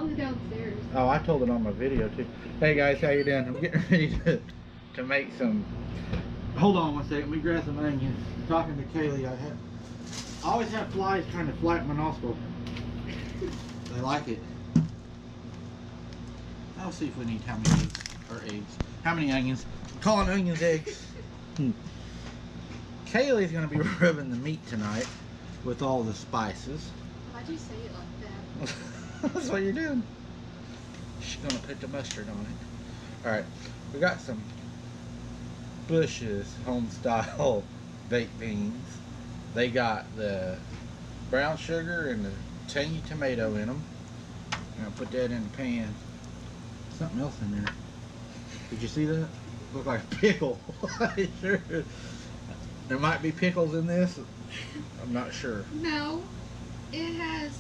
was downstairs. Oh, I told it on my video too. Hey guys, how you doing? I'm getting ready to make some. Hold on one second. Let me grab some onions. I'm talking to Kaylee. I always have flies trying to fly at my nostril. They like it. I'll see if we need how many eggs or eggs. How many onions? I'm calling onions eggs. Kaylee's gonna be rubbing the meat tonight with all the spices. Why'd you say it like that? That's what you're doing. She's gonna put the mustard on it. Alright, we got some Bush's home style baked beans. They got the brown sugar and the tangy tomato in them. I'm gonna put that in the pan. Something else in there. Did you see that? Look like a pickle. Sure. There might be pickles in this. I'm not sure. No, it has.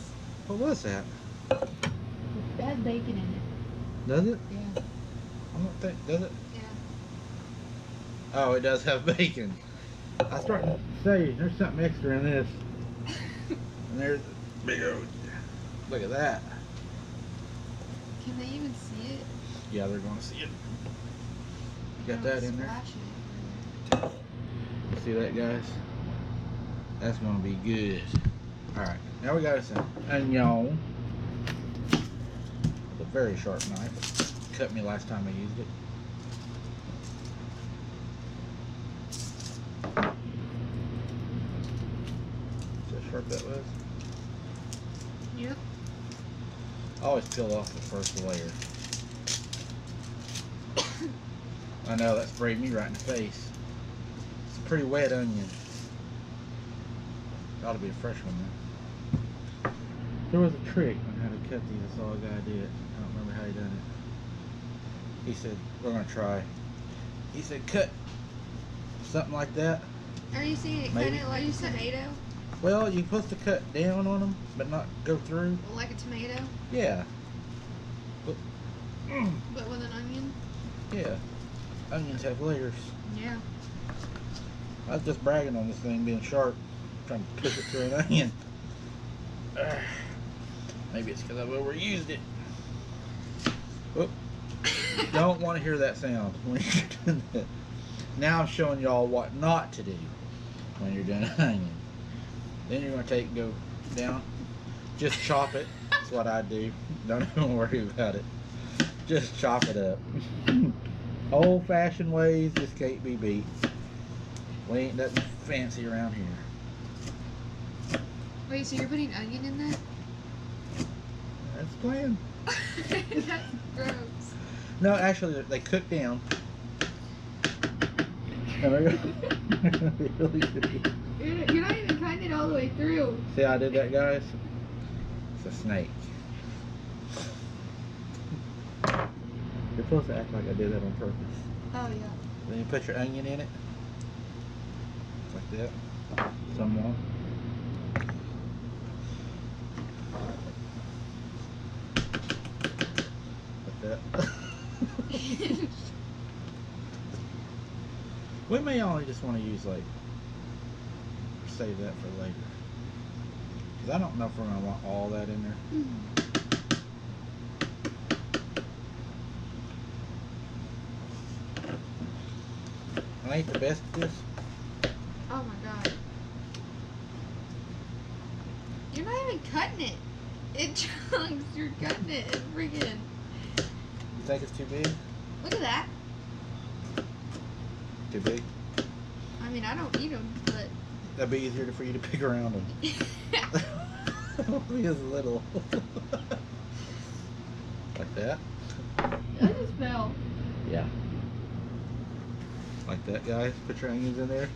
What was that? It has bacon in it. Does it? Yeah. I don't think. Does it? Yeah. Oh, it does have bacon. I was starting to say there's something extra in this. And there's a big old. Look at that. Can they even see it? Yeah, they're gonna see it. You got that in there? Splash it. You see that, guys? That's gonna be good. Alright, now we got some onion. With a very sharp knife. Cut me last time I used it. See how sharp that was? Yep. I always peel off the first layer. I know, that sprayed me right in the face. It's a pretty wet onion. Ought to be a fresh one then. There was a trick on how to cut these. That's all a guy did. I don't remember how he done it. He said, we're going to try. He said, cut something like that. Are you seeing it Maybe. kind of like a tomato? Well, you're supposed to cut down on them, but not go through. Like a tomato? Yeah. But with an onion? Yeah. Onions have layers. Yeah. I was just bragging on this thing being sharp, trying to push it through an onion. Maybe it's because I've overused it. Whoop. Don't want to hear that sound when you're doing that. Now I'm showing y'all what not to do when you're doing an onion. Then you're going to take and go down. Just chop it. That's what I do. Don't even worry about it. Just chop it up. Old-fashioned ways just can't be beat. We ain't nothing fancy around here. Wait, so you're putting onion in that? That's the plan. That's gross. No, actually, they cook down. And they're gonna be really good. You're not even cutting it all the way through. See how I did that, guys? It's a snake. You're supposed to act like I did that on purpose. Oh, yeah. Then you put your onion in it. Like that. Some more. Like that. We may only just want to use like, save that for later. Because I don't know if we're going to want all that in there. I ain't the best at this. Oh my god. You're not even cutting it. It chunks. You're cutting it. It's freaking. You think it's too big? Look at that. Too big? I mean, I don't eat them, but. That'd be easier for you to pick around them. He is little. Like that? That just fell. Yeah. Like that, guys. Put your onions in there.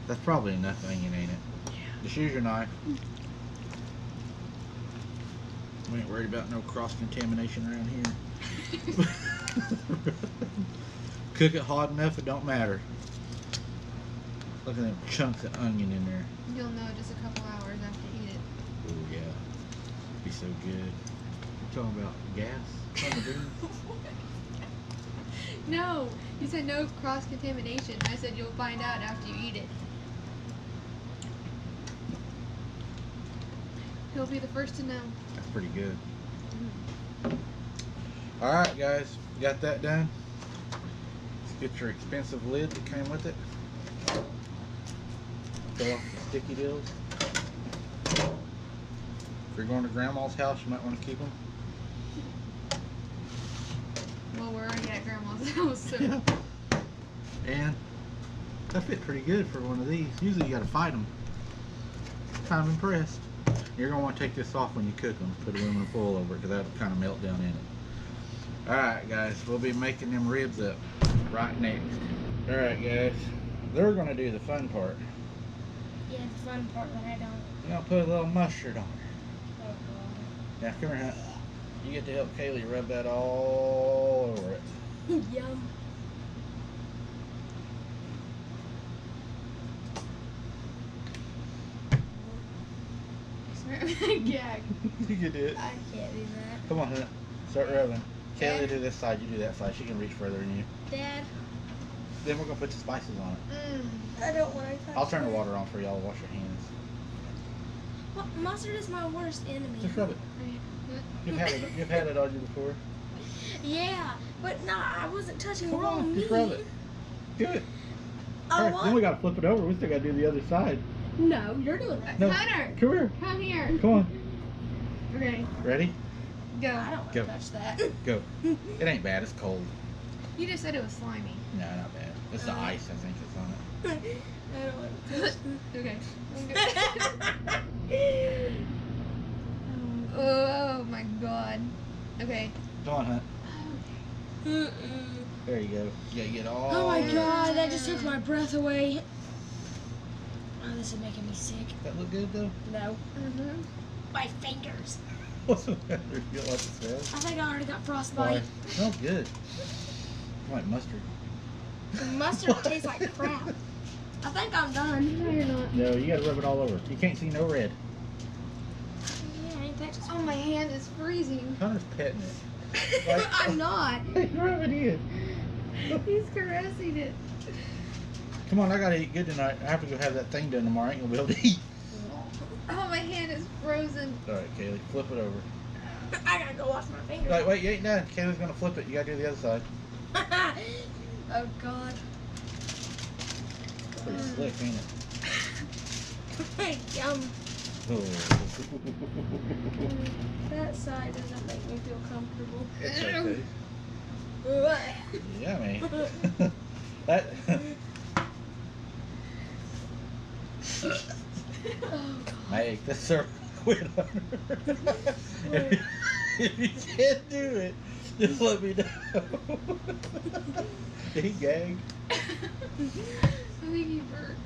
That's probably enough onion, ain't it? Yeah. Just use your knife. We ain't worried about no cross-contamination around here. Cook it hot enough, it don't matter. Look at them chunks of onion in there. You'll know just a couple hours after you eat it. Oh yeah. Be so good. You're talking about gas on the beans? No, you said no cross-contamination. I said you'll find out after you eat it. He'll be the first to know. pretty good. Alright guys, got that done. Let's get your expensive lid that came with it. Fill off the sticky deals. If you're going to grandma's house, you might want to keep them. Well, we're already at grandma's house, so. Yeah. And that fit pretty good for one of these. Usually you gotta fight them. I'm impressed. You're gonna want to take this off when you cook them. Put aluminum foil over it because that'll kind of melt down in it. Alright guys, we'll be making them ribs up right next. Alright guys, they're gonna do the fun part. Yeah, the fun part that I don't. You're gonna put a little mustard on it. Oh, God. Now come here, huh? You get to help Kaylee rub that all over it. Yum. Gag. You can do it. I can't do that. Come on, huh? Start rubbing. Kaylee, do this side, you do that side. She can reach further than you. Dad, Then we're gonna put the spices on it. I don't want to touch I'll turn the it. water on for y'all to wash your hands. Well, mustard is my worst enemy. Just rub it. You've had it on you before. Yeah, but no, I wasn't touching Come raw on, meat. just rub it. Do it. I Alright, want. then we gotta flip it over. We still gotta do the other side. No, you're doing that. No. Hunter, Come here. come here. Come on. Okay, Ready? I go. don't want Go. to touch that. Go. It ain't bad. It's cold. You just said it was slimy. No, not bad. It's the ice, I think, that's on it. I don't want to touch Okay. Oh my god. Okay. Come on, Hunt. Mm-mm. There you go. You gotta get all. Oh my god, that just took my breath away. Oh, this is making me sick. That look good though? No. My fingers. What's the matter? You don't like the smell? I think I already got Why? frostbite. It smells good. Like mustard. The mustard tastes like crap. I think I'm done. No, you're not. No, you gotta rub it all over. You can't see no red. Yeah, ain't that just Oh, my hand is freezing. Hunter's petting it. Like- I'm not. Rub it in. He's caressing it. Come on, I gotta eat good tonight. I have to go have that thing done tomorrow. I ain't gonna be able to eat. Oh, my hand is frozen. Alright, Kaylee, flip it over. I gotta go wash my fingers. Like, wait, you ain't done. Kaylee's gonna flip it. You gotta do the other side. Oh god. Pretty slick, ain't it? Yum. Oh. That side doesn't make me feel comfortable. It's okay. Oh, Yummy. That. God. Make the circle quit on her. If you can't do it, just let me know. Did he gag? I think he burped.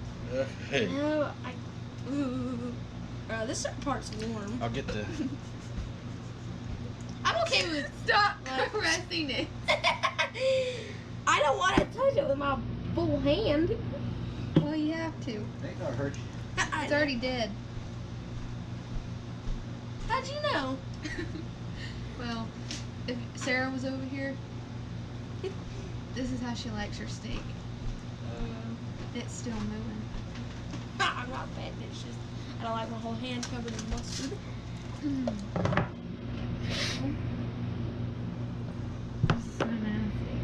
Okay. No, ooh. This part's warm. I'll get the. I'm okay with stop caressing it. I don't want to touch it with my full hand. Well, you have to. Ain't gonna hurt you. It's already dead. How'd you know? Well, if Sarah was over here, this is how she likes her steak. It's still moving. I'm not bad. It's just I don't like my whole hand covered in mustard. This is so nasty.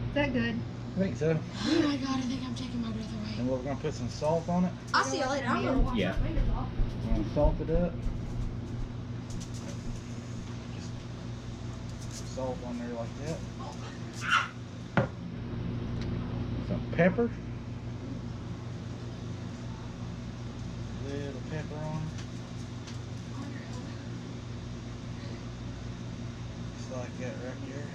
Is that good? I think so. Oh my god, I think I'm taking my breath away. And we're gonna put some salt on it. I'll see you later. I'm gonna wash Yeah. my fingers off. We're gonna salt it up. Just salt on there like that. Some pepper. Little pepper on it. Just like that right there.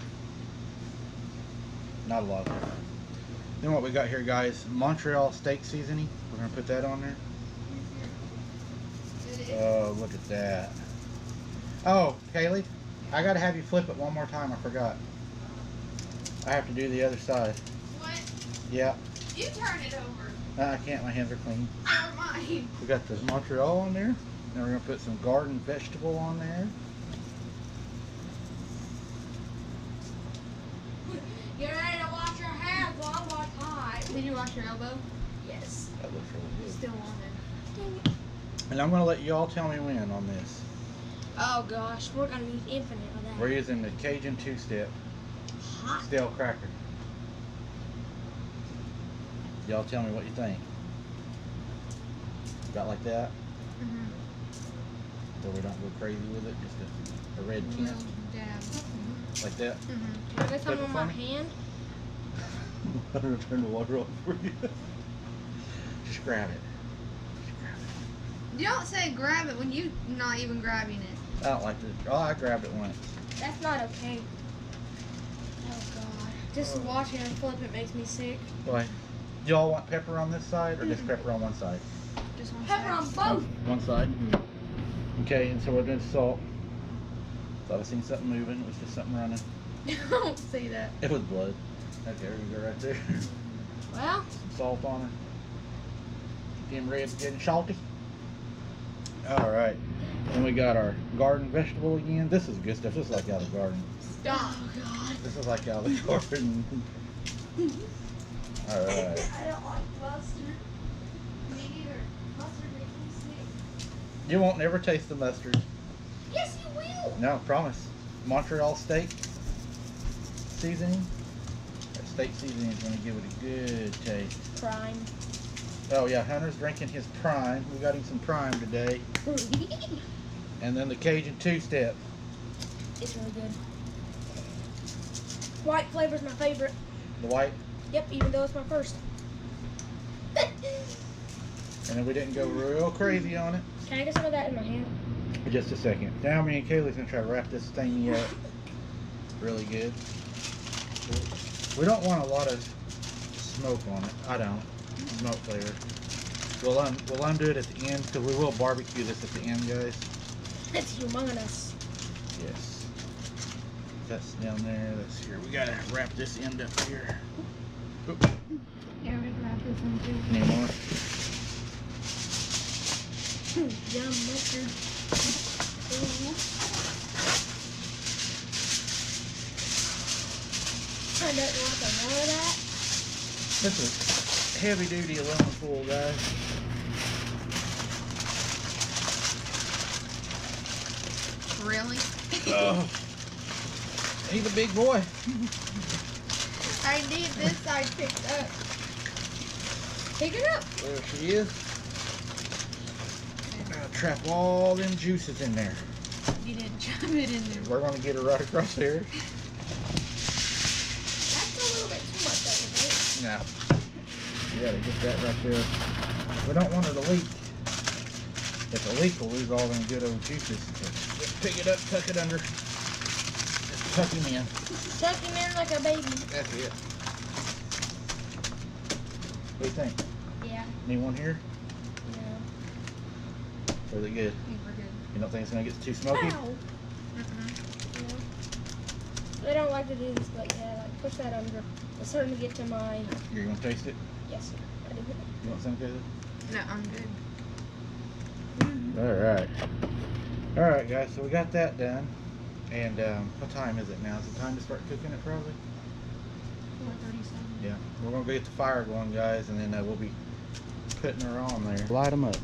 Not a lot of pepper. Then what we got here, guys, Montreal steak seasoning. We're gonna put that on there. Oh, look at that. Oh, Kaylee, I gotta have you flip it one more time. I forgot. I have to do the other side. What? Yeah. You turn it over. I can't. My hands are clean. Or mine. We got the Montreal on there. Now we're gonna put some garden vegetable on there. Get ready to wash your hands one more time. Did you wash your elbow? Yes. That looks really good. Still on it. Dang it. And I'm gonna let you all tell me when on this. Oh gosh, we're gonna use infinite of that. We're using the Cajun two-step Hot. stale cracker. Y'all tell me what you think. About like that, Mhm. so we don't go crazy with it. Just a red tint Little dab. like that. Mhm. Can I get some Flip it on my for me. hand? I'm gonna turn the water off for you. Just grab it. Just grab it. You don't say grab it when you not even grabbing it. I don't like this. Oh, I grabbed it once. That's not okay. Oh god. Just watching him flip it makes me sick. Boy, do y'all want pepper on this side or just pepper on one side? Just one Pepper on side. both. One side. Mhm. Okay, and so we're doing salt. Thought I seen something moving. It was just something running. I don't see that. It was blood. Okay, there we go right there. Well, Some salt on it. Getting red, getting salty. Alright. Then we got our garden vegetable again. This is good stuff. This is like out of the garden. Stop. oh god. This is like out of the garden. Alright. I don't like mustard. Me neither. Mustard makes me sick. You won't never taste the mustard. Yes, you will. No, promise. Montreal steak seasoning. That steak seasoning is going to give it a good taste. Prime. Oh yeah, Hunter's drinking his prime. We got him some prime today. And then the Cajun two-step. It's really good. White flavor's my favorite. The white. Yep, even though it's my first. And then we didn't go real crazy on it. Can I get some of that in my hand? For just a second. Now me and Kaylee's going to try to wrap this thingy up really good. We don't want a lot of smoke on it. I don't. Smoke flavor. We'll undo it at the end because we will barbecue this at the end, guys. It's humongous. Yes. That's down there. That's here. We gotta wrap this end up here. Oop. Yeah, we'd wrap this one too. Need more? Yum mustard. I don't want some more of that. This is heavy duty aluminum foil, guys. Really? Oh. He's a big boy. I need this side picked up. Pick it up. There she is. Gotta trap all them juices in there. You didn't chop it in there. We're gonna get her right across there. That's a little bit too much, isn't No. You gotta get that right there. We don't want her to leak. If it leaks, we'll lose all them good old juices. Just pick it up, tuck it under. Just tuck him in. it? Tuck him in like a baby. That's it. What do you think? Yeah. Need one here? No. Or is it good? I think we're good. You don't think it's gonna get too smoky? Ow. I don't like to do this, but yeah, like push that under. It's starting to get to my. You're gonna taste it? Yes, sir. I do. You want some, Kaylee? No, I'm good. Alright. Alright, guys, so we got that done. And what time is it now? Is it time to start cooking it probably? 4:37. Yeah. We're going to go get the fire going, guys, and then we'll be putting her on there. Light them up.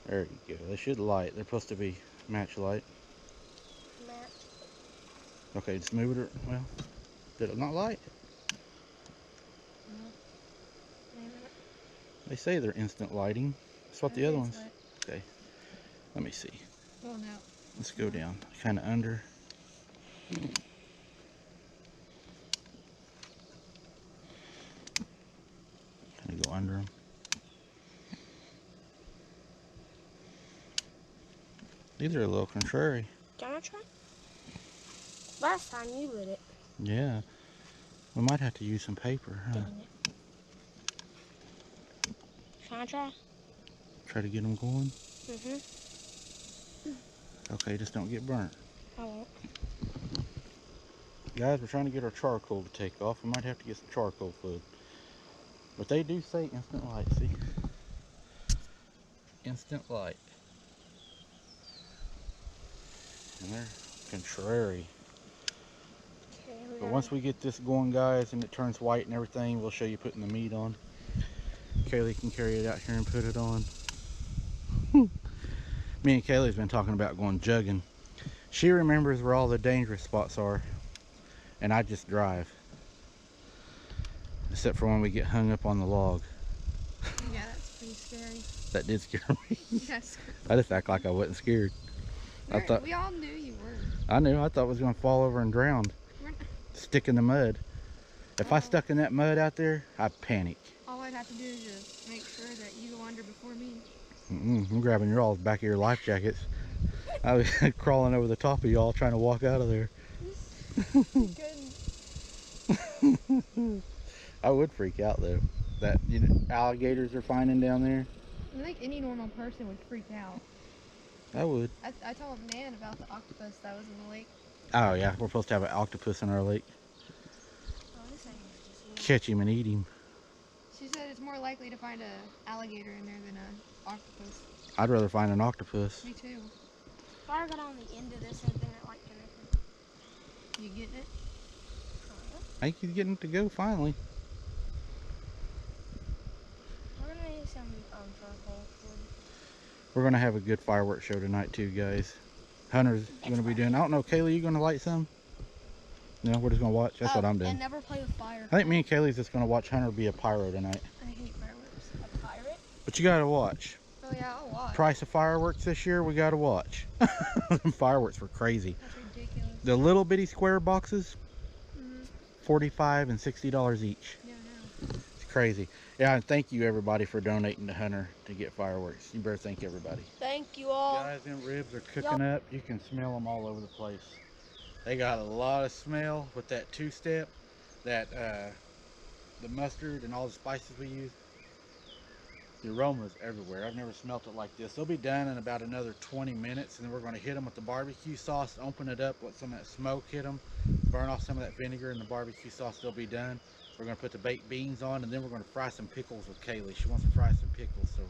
There you go. They should light. They're supposed to be match light. Matt. Okay, just move it. Well, did it not light? They say they're instant lighting. That's what the other ones. Okay. Let me see. Well, no. Let's go down. Kind of under. Kind of go under them. These are a little contrary. Can I try? Last time you lit it. Yeah. We might have to use some paper, huh? Dang it. Can I try? Try to get them going. Mm-hmm. Okay, just don't get burnt. I won't. Guys, we're trying to get our charcoal to take off. We might have to get some charcoal fluid. But they do say instant light, see? Instant light. And they're contrary. Okay, But once we get this going, guys, and it turns white and everything, we'll show you putting the meat on. Kaylee can carry it out here and put it on. Me and Kaylee's been talking about going jugging. She remembers where all the dangerous spots are, and I just drive. Except for when we get hung up on the log. Yeah, that's pretty scary. That did scare me. Yes. I just act like I wasn't scared. We all knew you were. I knew. I thought I was going to fall over and drown. Stick in the mud. If I stuck in that mud out there, I'd panic. All I'd have to do is just make sure that you go under before me. I'm grabbing your all's back of your life jackets. I was crawling over the top of y'all trying to walk out of there. I would freak out though. That alligators are finding down there. I think any normal person would freak out. I would. I told Nan about the octopus that was in the lake. Oh yeah, we're supposed to have an octopus in our lake. Oh, this thing is just little. Catch him and eat him. She said it's more likely to find an alligator in there than an octopus. I'd rather find an octopus. Me too. If I got on the end of this and then it like connected. You getting it? I think he's getting to go finally. We're gonna need some charcoal wood. We're gonna have a good fireworks show tonight too, guys. Hunter's gonna be doing. I don't know, Kaylee, you gonna light some? No, we're just gonna watch. That's what I'm doing. And never play with fire. I think me and Kaylee's just gonna watch Hunter be a pyro tonight. I hate fireworks. A pirate? But you gotta watch. Oh yeah, I'll watch. Price of fireworks this year, we gotta watch. Fireworks were crazy. That's ridiculous. The little bitty square boxes, Mhm. $45 and $60 each. Yeah, I know. It's crazy. Yeah, and thank you everybody for donating to Hunter to get fireworks. You better thank everybody. Thank you all. Guys, them ribs are cooking up. You can smell them all over the place. They got a lot of smell with that two-step, that the mustard and all the spices we use. The aroma is everywhere. I've never smelt it like this. They'll be done in about another 20 minutes, and then we're going to hit them with the barbecue sauce, open it up, let some of that smoke hit them, burn off some of that vinegar and the barbecue sauce. They'll be done. We're going to put the baked beans on, and then we're going to fry some pickles with Kaylee. She wants to fry some pickles, so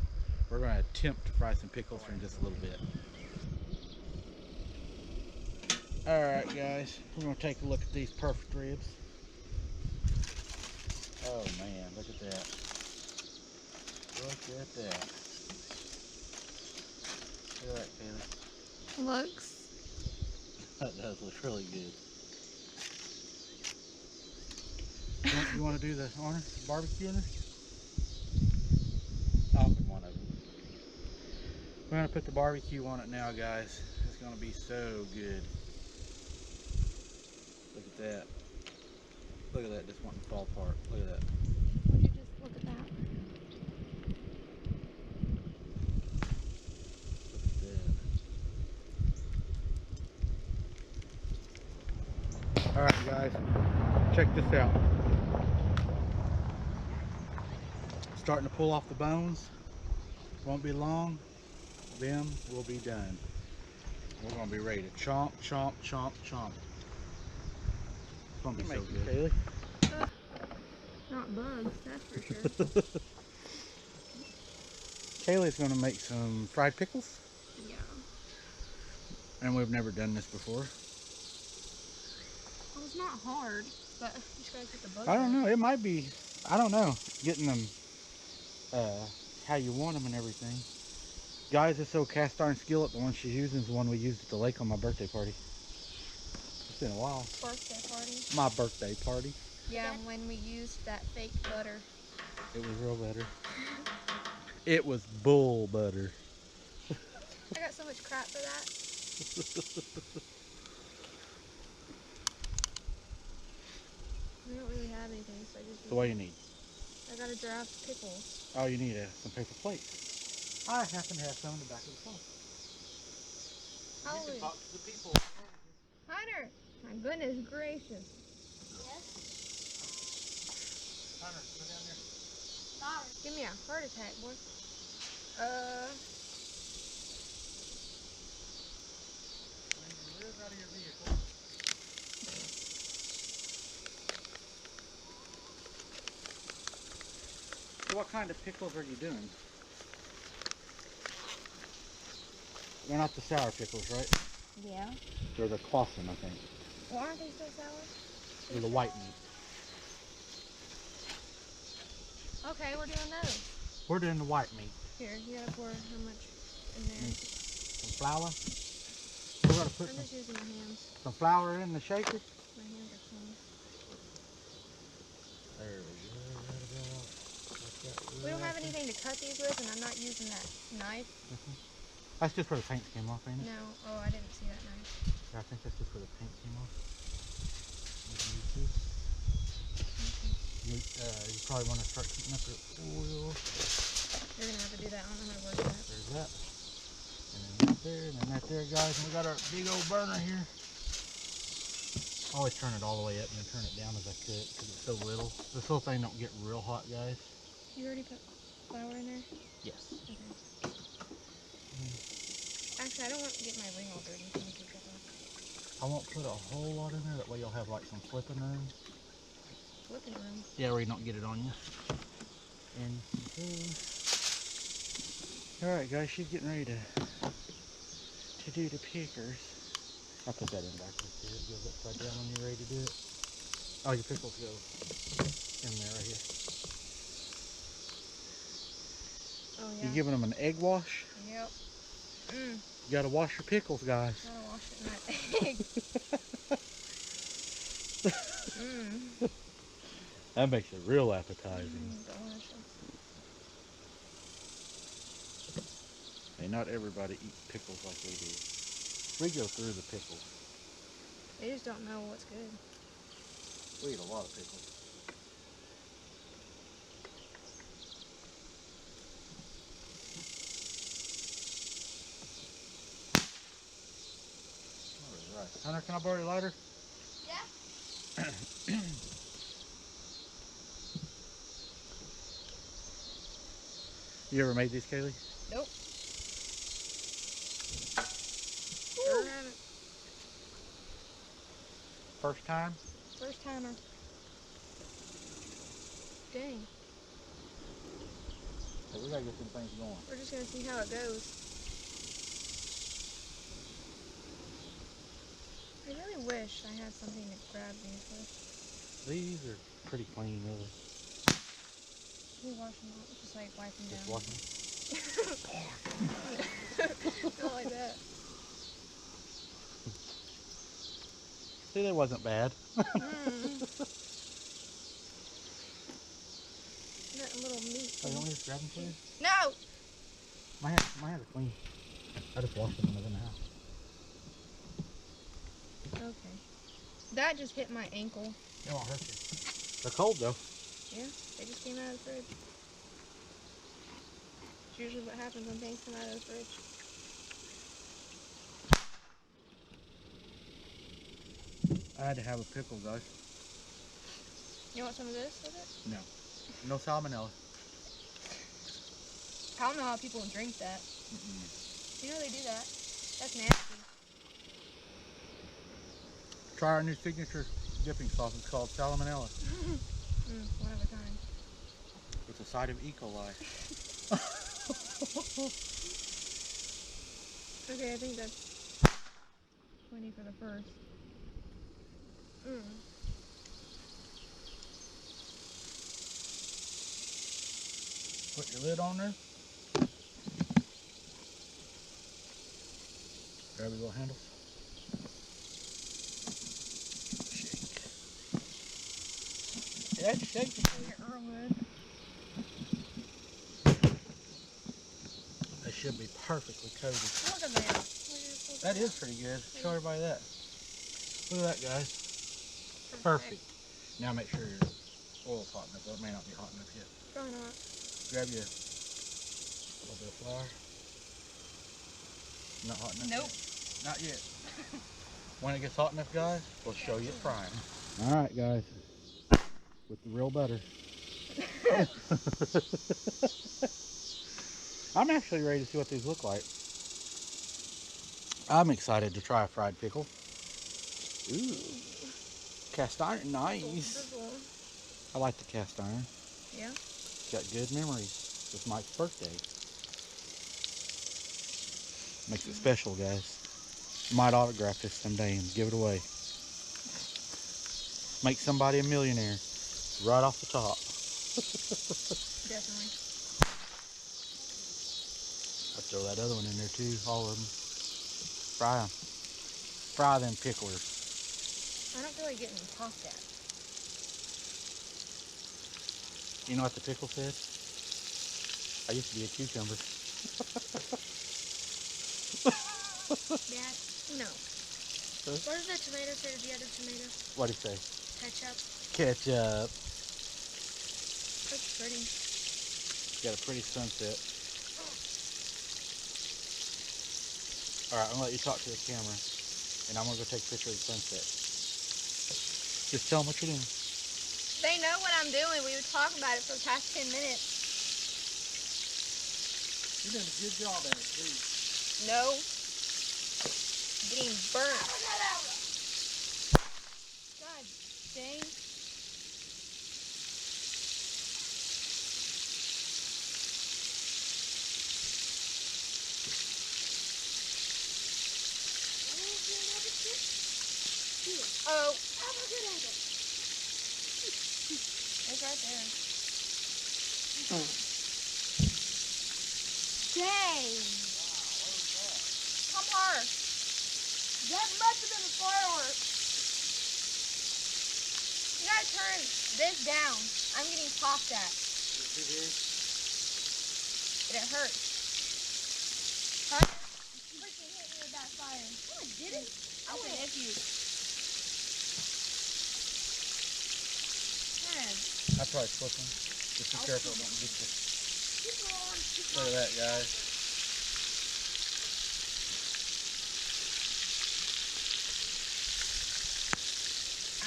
we're going to attempt to fry some pickles for in just a little bit. Alright guys, we're going to take a look at these perfect ribs. Oh man, look at that. Look at that. Look at that, Kaylee. Looks. That does look really good. You want to do the honor, barbecue in this? I'll put one of them. We're going to put the barbecue on it now, guys. It's going to be so good. Look at that. Look at that, just wanting to fall apart. Look at that. Would you just look at that? Alright guys, check this out. Starting to pull off the bones. Won't be long. Them will be done. We're going to be ready to chomp, chomp, chomp, chomp. It's going to be so good. Kaylee? Not bugs, that's for sure. Kaylee's going to make some fried pickles. Yeah. And we've never done this before. Well, it's not hard, but you just gotta get the bugs. I don't know. It might be, I don't know, getting them how you want them and everything. Guys, this old cast iron skillet, the one she's using is the one we used at the lake on my birthday party. It's been a while. Birthday party. My birthday party. Yeah, when we used that fake butter. It was real butter. It was bull butter. I got so much crap for that. I don't really have anything, so I just. So what do you need? I gotta dry pickles. Oh, you need some paper plates. I happen to have some in the back of the car. You can talk to the people. Hunter! My goodness gracious. Yes? Hunter, go down there. Sorry. Give me a heart attack, boy. Live out of your vehicle. So what kind of pickles are you doing? They're not the sour pickles, right? Yeah. They're the Clausen, I think. Why aren't they so sour? They're the white meat. Okay, we're doing those. We're doing the white meat. Here, you gotta pour how much in there? some flour. We're gonna put I'm just using my hands. some flour in the shaker. My hands are clean. There we go. Right about like that. We don't have anything to cut these with, and I'm not using that knife. That's just where the paint came off, ain't it? No. Oh, I didn't see that knife. Yeah, I think that's just where the paint came off. You probably want to start heating up your oil. You're gonna have to do that. I don't know how to work that. There's that. And then right there, and then right there, guys. And we got our big old burner here. I always turn it all the way up and then turn it down as I cook because it's so little. This little thing don't get real hot, guys. You already put flour in there? Yes. Okay. Actually, I don't want to get my ring all dirty. Let me take that off. I won't put a whole lot in there. That way you'll have like some flipping room. Flipping room. Yeah, where you don't get it on you. And alright guys, she's getting ready to do the pickers. I'll put that in backwards here. It goes upside down when you're ready to do it. Oh, your pickles go in there right here. Oh, yeah. You giving them an egg wash? Yep. Mmm. You gotta wash your pickles, guys. Gotta wash it in that egg. Mmm. That makes it real appetizing. Delicious. Hey, not everybody eats pickles like we do. We go through the pickles. They just don't know what's good. We eat a lot of pickles. All right. Hunter, can I borrow your lighter? Yeah. You ever made these, Kaylee? Nope. Never had it. First time? First timer. Dang. Hey, we gotta get some things going. We're just gonna see how it goes. I really wish I had something to grab these with. These are pretty clean, really. Can you wash them out? Just like wipe them Just down. wash them. Not like that. See, that wasn't bad. That little meat. Oh, you want me to just grab them for you? No! My hands are clean. I just washed them when I was in the house. Okay. That just hit my ankle. They won't hurt you. They're cold, though. Yeah, they just came out of the fridge. It's usually what happens when things come out of the fridge. I had to have a pickle, guys. You want some of this with it? No. No salmonella. I don't know how people drink that. You know they do that. That's nasty. Try our new signature dipping sauce. It's called salmonella. One of a kind. It's a side of E. coli. Okay, I think that's 20 for the first. Put your lid on there. Grab your little handle. Shake. Yeah, shake it. Real good. They should be perfectly coated. Look at that. That is pretty good. Show everybody that. Look at that, guys. Perfect. Now make sure your oil's hot enough. Well, it may not be hot enough yet. Probably not. Grab your little bit of flour. Not hot enough Nope. yet. Not yet. When it gets hot enough, guys, we'll show you it frying. All right, guys. With the real butter. I'm actually ready to see what these look like. I'm excited to try a fried pickle. Ooh. Cast iron, nice. I like the cast iron. Yeah. Got good memories. It's Mike's birthday. Makes it special, guys. Might autograph this someday and give it away. Make somebody a millionaire right off the top. Definitely. I'll throw that other one in there too, all of them. Fry them. Fry them picklers. I don't feel like getting popped at. You know what the pickle says? I used to be a cucumber. Dad, no. What does the tomato say to the other tomato? What'd he say? Ketchup. Ketchup. That's pretty. Got a pretty sunset. Alright, I'm gonna let you talk to the camera. And I'm gonna go take a picture of the sunset. Just tell them what you're doing. They know what I'm doing. We would talk about it for the past 10 minutes. You're doing a good job at it, too. No. Getting burnt. God dang. Oh. Have a good at it. It's right there. Dang. Come on. That must have been a firework. You gotta turn this down. I'm getting popped at. It hurts. Huh? You freaking hit me with that fire. No, I didn't. I said if you. Man. That's probably slipping. Just be careful, don't get you. Keep on. Look at that, guys.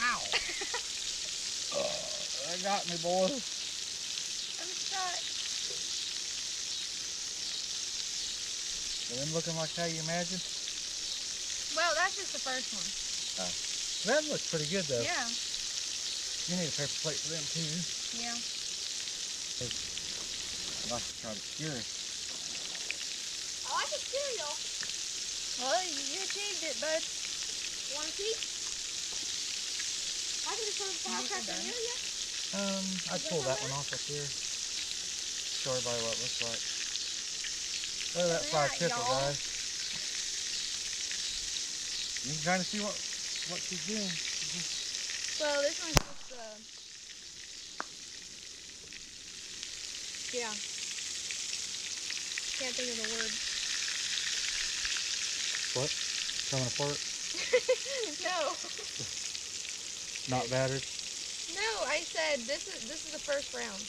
Ow! That got me, boy. I'm shot. Are them looking like how you imagined? Well, that's just the first one. That looks pretty good, though. Yeah. You need a paper plate for them, too. Yeah. I'd like to try to cure it. I like a cereal. Well, you achieved it, bud. Want a piece? I can just throw the firecracker near you. I'd pull that one off up here. Show everybody what it looks like. Look at that fried Yeah, pickle, y'all. guys. You can kind of see what she's doing. Well, this one's just yeah. Can't think of the word. What? Coming apart? No. Not battered? No, I said this is the first round.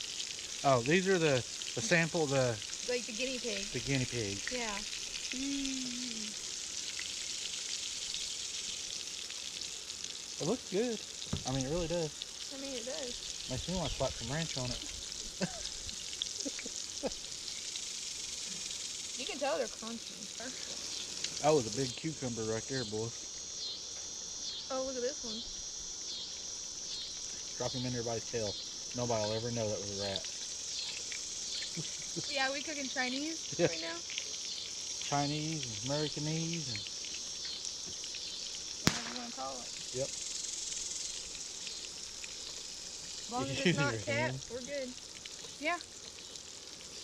Oh, these are the sample, Like the guinea pig. the guinea pigs. Yeah. It looks good. I mean, it really does. I mean, it does. Makes me want to slap some ranch on it. You can tell they're crunchy. That was a big cucumber right there, boy. Oh, look at this one. Drop him in everybody's tail. Nobody will ever know that was a rat. Yeah, we cooking Chinese Yeah. right now. Chinese and Americanese and Whatever you want to call it. Yep. As long as Use it's not your cat, hand. we're good. Yeah.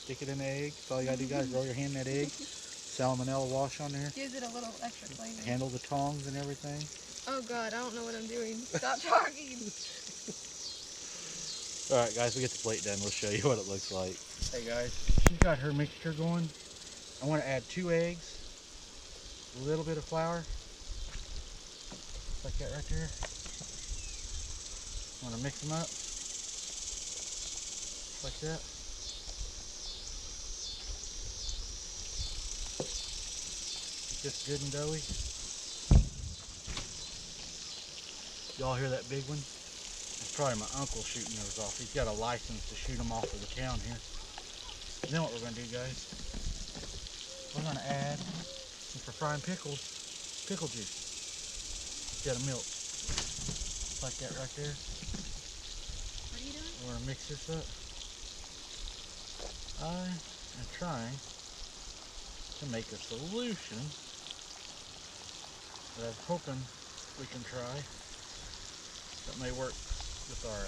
Stick it in the egg. That's all you gotta do, guys. Roll your hand in that egg. Salmonella wash on there. Gives it a little extra flavor. Handle the tongs and everything. Oh God, I don't know what I'm doing. Stop talking. Alright guys, we get the plate done. We'll show you what it looks like. Hey guys, she's got her mixture going. I want to add 2 eggs, a little bit of flour, like that right there. I want to mix them up, like that. Get this good and doughy. Y'all hear that big one? It's probably my uncle shooting those off. He's got a license to shoot them off of the town here. And then what we're going to do, guys, we're going to add, for frying pickles, pickle juice instead of milk. Like that right there. What are you doing? We're going to mix this up. I am trying to make a solution that I'm hoping we can try that may work with our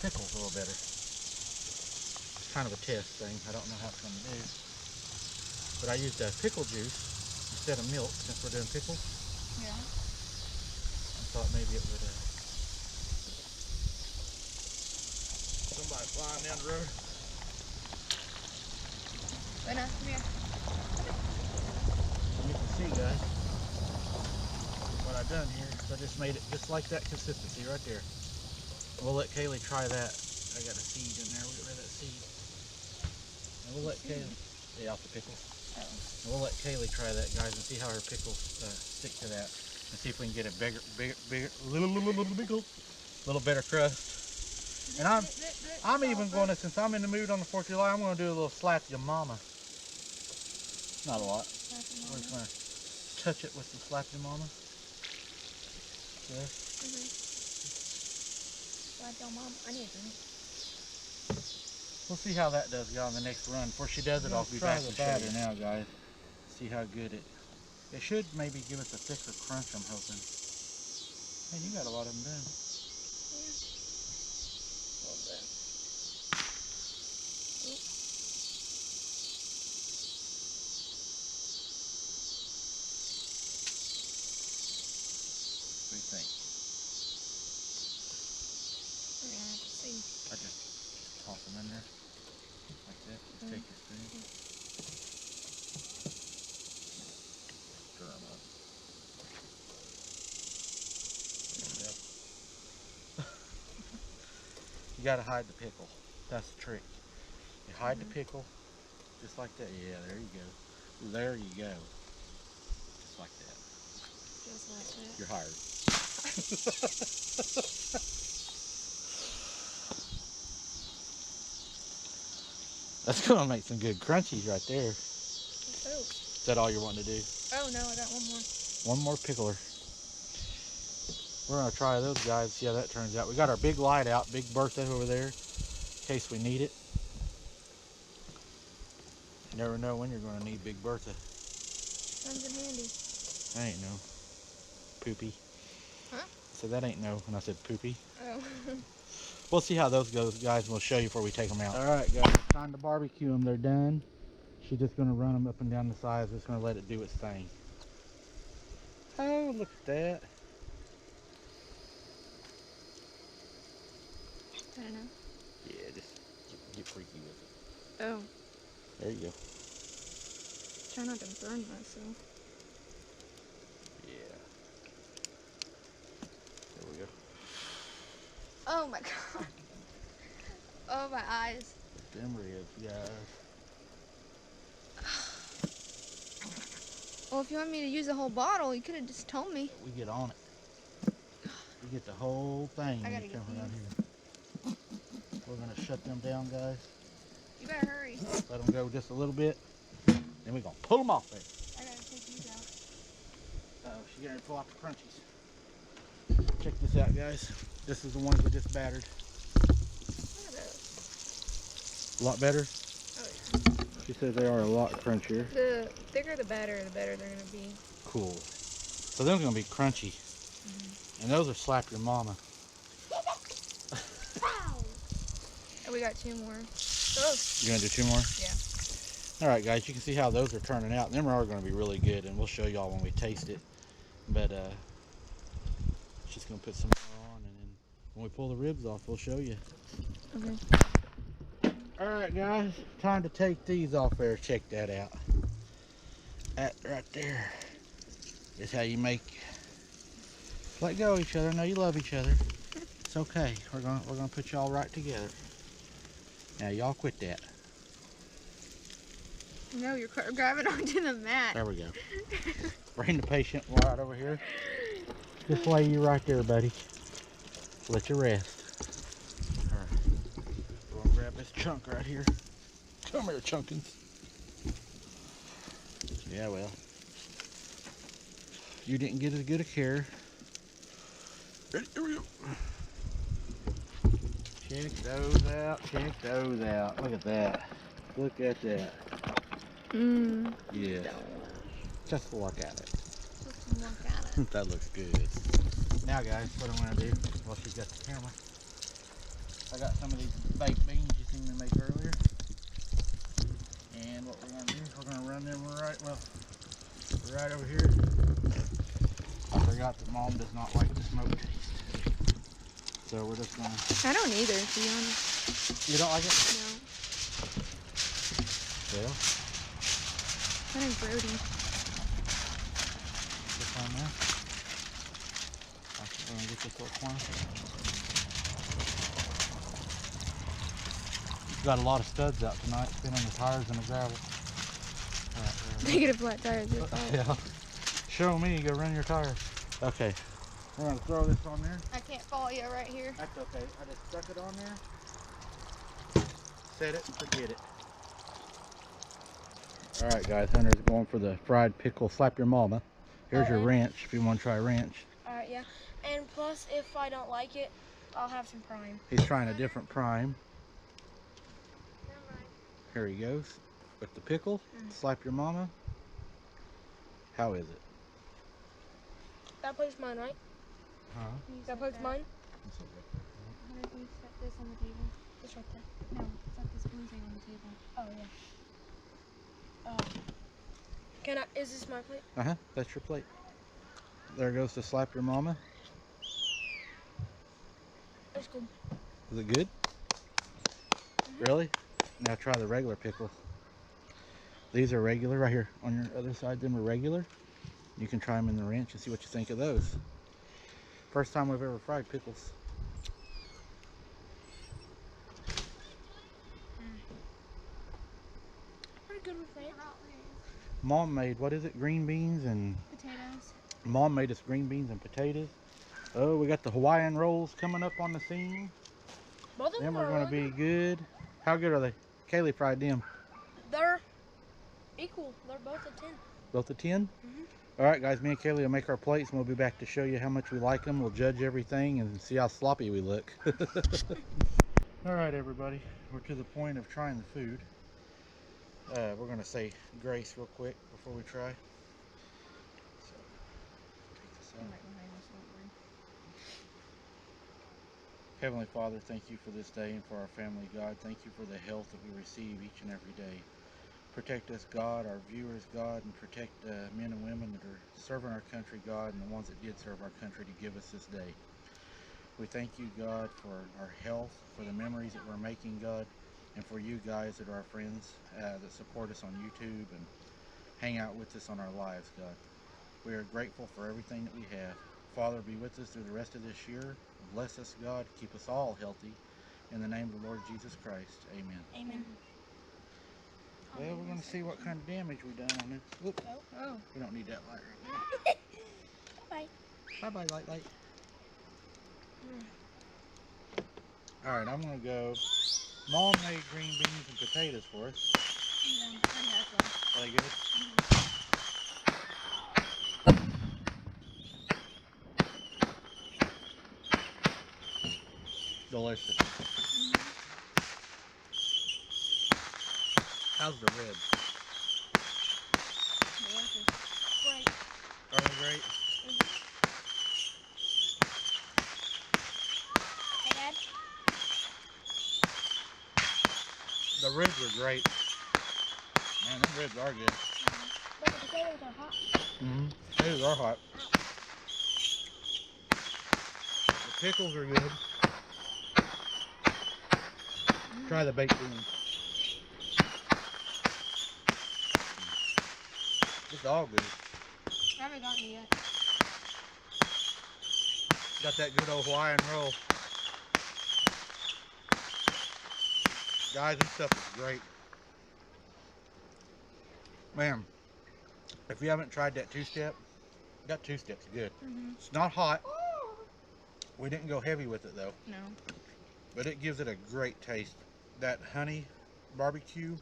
pickles a little better. It's kind of a test thing. I don't know how it's going to do. But I used pickle juice instead of milk, since we're doing pickles. Yeah. I thought maybe it would. Somebody flying down the road. Lena, come here. You can see, guys, what I've done here is I just made it just like that consistency right there. We'll let Kaylee try that. I got a seed in there. We'll get rid of that seed. And we'll let Kaylee, yeah, off the pickles. Oh. And we'll let Kaylee try that, guys, and see how her pickles stick to that. And see if we can get a bigger, little better crust. And I'm even going to, since I'm in the mood on the 4th of July, I'm going to do a little slap your mama. Not a lot. We're just going to touch it with some slap your mama. Yeah. Slap your mom. I need a drink. We'll see how that does go on the next run. Before she does it, I'll be back and show you now, guys. See how good it should maybe give us a thicker crunch, I'm hoping. Man, you got a lot of them done. Yeah. A little bit. What do you think? We're gonna have to see. I just toss them in there like that. Just take your spoon. Stir them up. There you go. You gotta hide the pickle. That's the trick. You hide the pickle just like that. Yeah, there you go. There you go. Just like that. Just like that. You're hired. That's gonna make some good crunchies right there. Let's hope. Is that all you're wanting to do? Oh no, I got one more. One more pickler. We're gonna try those, guys, see how that turns out. We got our big light out, Big Bertha over there, in case we need it. You never know when you're gonna need Big Bertha. Comes in handy. That ain't no poopy. Huh? I said that ain't no, and I said poopy. Oh. We'll see how those go, guys, and we'll show you before we take them out. All right, guys, it's time to barbecue them. They're done. She's just going to run them up and down the sides. Just going to let it do its thing. Oh, look at that. I don't know. Yeah, just get freaky with it. Oh. There you go. Try not to burn myself. Yeah. There we go. Oh my god. Oh, my eyes. Them ribs, guys. Well, if you want me to use the whole bottle, you could have just told me. We get on it. You get the whole thing. I when gotta you get come around these. here. We're going to shut them down, guys. You better hurry. Let them go just a little bit. Then we're going to pull them off there. I gotta take these out. Oh, she's going to pull out the crunchies. Check this out, guys. This is the ones we just battered. Look at those. A lot better. Oh, She says they are a lot crunchier. the thicker the better they're gonna be. Cool. So those are going to be crunchy. And those are slap your mama. And we got two more. Oh. You going to do two more? Yeah. All right, guys. You can see how those are turning out. Them are going to be really good, and we'll show y'all when we taste it. But just going to put some more on, and then when we pull the ribs off, we'll show you. Okay. All right, guys, time to take these off there. Check that out. That right there is how you make. Let go of each other. No, you love each other. It's okay. We're gonna put y'all right together. Now y'all quit that. No, you're grabbing onto the mat. There we go. Bring the patient right over here. Just lay you right there, buddy. Let you rest. All right. We're gonna grab this chunk right here. Come here, chunkins. Yeah, well, you didn't get as good a care. Ready? Here we go. Check those out. Check those out. Look at that. Look at that. Mmm. Yeah. Just look at it. Let's look at it. That looks good. Now, guys, what I'm going to do, while she's got the camera, I got some of these baked beans you seen me make earlier. And what we're going to do, we're going to run them right, well, right over here. I forgot that Mom does not like the smoke taste. So we're just gonna... I don't either, to be honest. You don't like it? No. Well, That ain't Brody. this one there. Actually, we're gonna get this little corner. Got a lot of studs out tonight, spinning the tires in the gravel. They get a flat tire. Yeah. Show me, go run your tire. Okay. We're gonna throw this on there. I can't follow you right here. That's okay. I just stuck it on there. Set it and forget it. Alright guys, Hunter's going for the fried pickle slap your mama. Here's your ranch if you want to try ranch. Alright, yeah. And plus, if I don't like it, I'll have some prime. He's trying a different prime. Here he goes. With the pickle. Slap your mama. How is it? That plate's mine, right? Huh? That plate's mine? Hunter, can you set this on the table? It's right there. No, set this blue thing on the table. Oh, yeah. Is this my plate? Uh-huh. That's your plate. There goes to slap your mama. It's good. Is it good? Really? Now try the regular pickle. These are regular right here on your other side. Them are regular. You can try them in the ranch and see what you think of those. First time we've ever fried pickles. Pretty good with that. Mom made, what is it? Green beans and... Potatoes. Mom made us green beans and potatoes. Oh, we got the Hawaiian rolls coming up on the scene. Both of Them them are going to be good. How good are they? Kaylee fried them. They're equal. They're both a 10. Both a 10? Alright guys, me and Kaylee will make our plates and we'll be back to show you how much we like them. We'll judge everything and see how sloppy we look. Alright everybody, we're to the point of trying the food. We're going to say grace real quick before we try. So, take this out. Heavenly Father, thank you for this day and for our family, God. Thank you for the health that we receive each and every day. Protect us, God, our viewers, God, and protect men and women that are serving our country, God, and the ones that did serve our country to give us this day. We thank you, God, for our health, for the memories that we're making, God, and for you guys that are our friends that support us on YouTube and hang out with us on our lives, God. We are grateful for everything that we have. Father, be with us through the rest of this year. Bless us, God. Keep us all healthy. In the name of the Lord Jesus Christ. Amen. Amen. Well, we're going to see what kind of damage we done on this. Whoop. Oh. We don't need that light right Bye. now. Bye-bye, light. Alright, I'm going to go. Mom made green beans and potatoes for us. Are they good? Delicious. How's the ribs? Great. Are they great? Hey, Dad. The ribs are great. Man, them ribs are good. But the potatoes are hot. Potatoes are hot. The pickles are good. Try the baked beans. It's all good. I haven't gotten it yet. Got that good old Hawaiian roll. Guys, this stuff is great. Man, if you haven't tried that two-step, that two-step's good. It's not hot. We didn't go heavy with it though. No. But it gives it a great taste. That honey barbecue,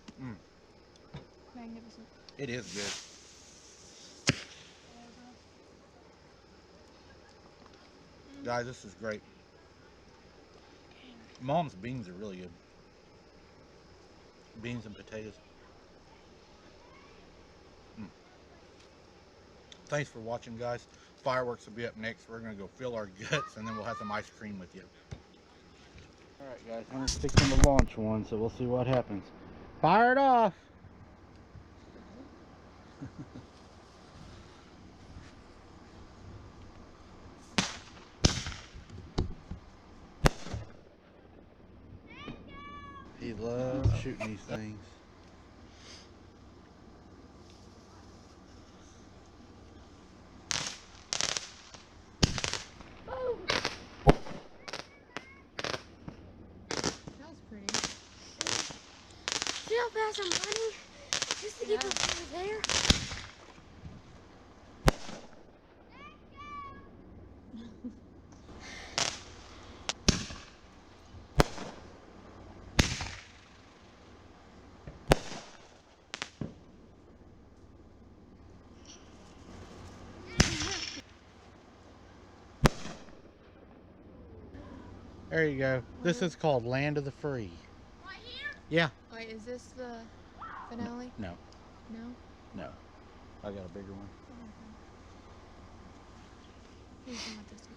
Magnificent. it is good. Guys, this is great. Mom's beans are really good. Beans and potatoes. Thanks for watching, guys. Fireworks will be up next. We're going to go fill our guts and then we'll have some ice cream with you. Alright guys, I'm going to stick in the launch one, so we'll see what happens. Fire it off! love shooting these things. That was pretty. See how fast I'm running? Just to get over there. There you go. This is called Land of the Free. Right here? Yeah. Wait, is this the finale? No. No? No. I got a bigger one. Please don't let this go.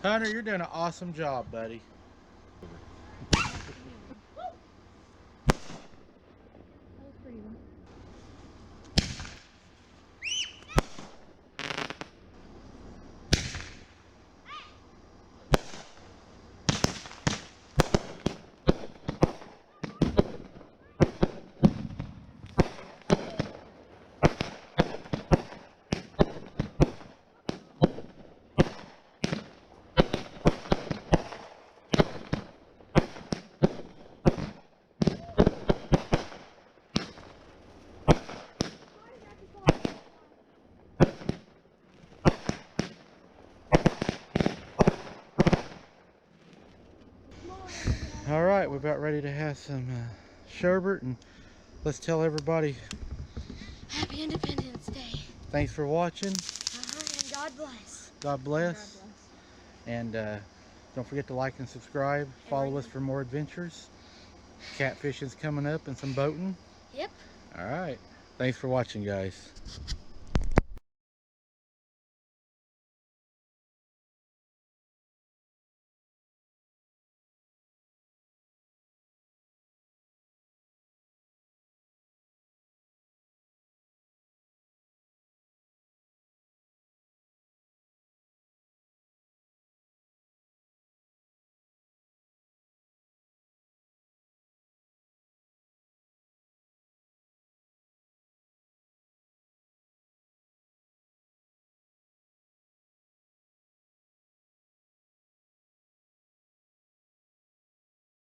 Hunter, you're doing an awesome job, buddy. That was pretty one. All right, we're about ready to have some sherbet, and let's tell everybody Happy Independence Day. thanks for watching. And God bless. God bless. And don't forget to like and subscribe. Follow us for more adventures. Catfishing's coming up and some boating. Yep. All right. Thanks for watching, guys.